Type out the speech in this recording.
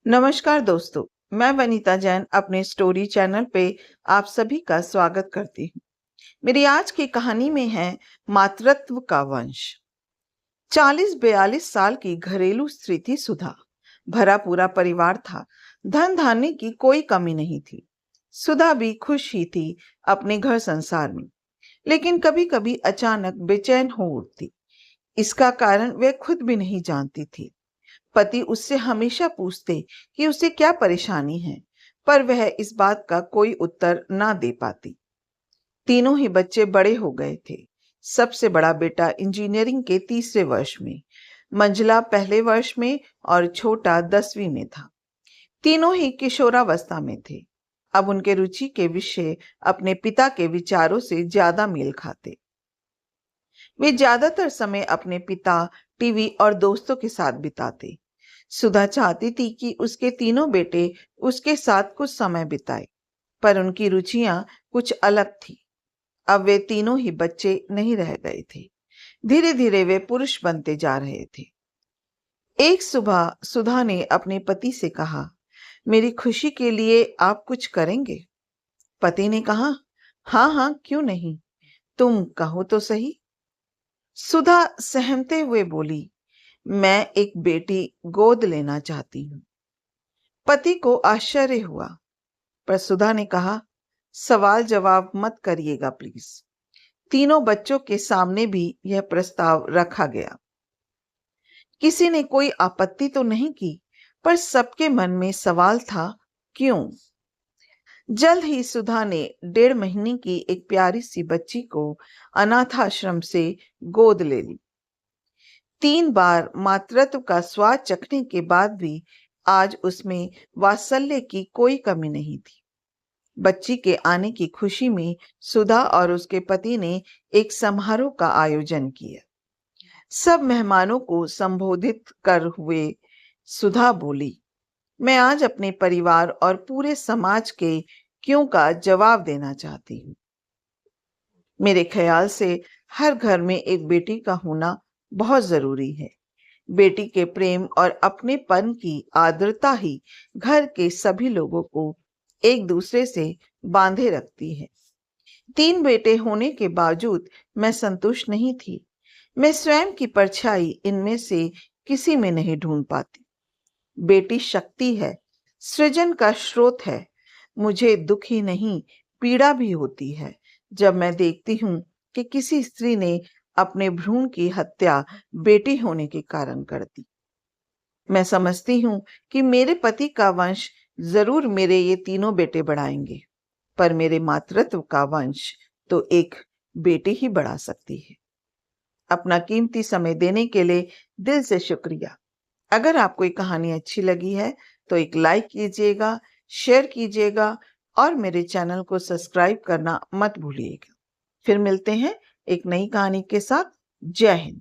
नमस्कार दोस्तों, मैं वनीता जैन अपने स्टोरी चैनल पे आप सभी का स्वागत करती हूँ। मेरी आज की कहानी में है मातृत्व का वंश। 40-42 साल की घरेलू स्त्री थी सुधा। भरा पूरा परिवार था, धन धान्य की कोई कमी नहीं थी। सुधा भी खुश ही थी अपने घर संसार में, लेकिन कभी कभी अचानक बेचैन हो उठती। इसका कारण वह खुद भी नहीं जानती थी। पति उससे हमेशा पूछते कि उसे क्या परेशानी है, पर वह इस बात का कोई उत्तर ना दे पाती। तीनों ही बच्चे बड़े हो गए थे। सबसे बड़ा बेटा इंजीनियरिंग के तीसरे वर्ष में, मंझला पहले वर्ष में और छोटा 10वीं में था। तीनों ही किशोरावस्था में थे। अब उनके रुचि के विषय अपने पिता के विचारों से ज्यादा मेल खाते। वे ज्यादातर समय अपने पिता, टीवी और दोस्तों के साथ बिताते। सुधा चाहती थी कि उसके तीनों बेटे उसके साथ कुछ समय बिताए, पर उनकी रुचियां कुछ अलग थी। अब वे तीनों ही बच्चे नहीं रह गए थे। धीरे धीरे वे पुरुष बनते जा रहे थे। एक सुबह सुधा ने अपने पति से कहा, मेरी खुशी के लिए आप कुछ करेंगे? पति ने कहा, हाँ हाँ, क्यों नहीं, तुम कहो तो सही। सुधा सहमते हुए बोली, मैं एक बेटी गोद लेना चाहती हूँ। पति को आश्चर्य हुआ, पर सुधा ने कहा, सवाल जवाब मत करिएगा प्लीज। तीनों बच्चों के सामने भी यह प्रस्ताव रखा गया। किसी ने कोई आपत्ति तो नहीं की, पर सबके मन में सवाल था, क्यों? जल्द ही सुधा ने 1.5 महीने की एक प्यारी सी बच्ची को अनाथाश्रम से गोद ले ली। 3 बार मातृत्व का स्वाद चखने के बाद भी आज उसमें वात्सल्य की कोई कमी नहीं थी। बच्ची के आने की खुशी में सुधा और उसके पति ने एक समारोह का आयोजन किया। सब मेहमानों को संबोधित कर हुए सुधा बोली, मैं आज अपने परिवार और पूरे समाज के क्यों का जवाब देना चाहती हूँ। मेरे ख्याल से हर घर में एक बेटी का होना बहुत जरूरी है। बेटी के प्रेम और अपनेपन की आर्द्रता ही घर के सभी लोगों को एक दूसरे से बांधे रखती है। 3 बेटे होने के बावजूद मैं संतुष्ट नहीं थी। मैं स्वयं की परछाई इनमें से किसी में नहीं ढूंढ पाती। बेटी शक्ति है, सृजन का स्रोत है। मुझे दुख ही नहीं, पीड़ा भी होती है जब मैं देखती हूँ कि किसी स्त्री ने अपने भ्रूण की हत्या बेटी होने के कारण कर दी। मैं समझती हूँ कि मेरे पति का वंश जरूर मेरे ये तीनों बेटे बढ़ाएंगे, पर मेरे मातृत्व का वंश तो एक बेटी ही बढ़ा सकती है। अपना कीमती समय देने के लिए दिल से शुक्रिया। अगर आपको ये कहानी अच्छी लगी है तो एक लाइक कीजिएगा, शेयर कीजिएगा और मेरे चैनल को सब्सक्राइब करना मत भूलिएगा। फिर मिलते हैं एक नई कहानी के साथ। जय हिंद।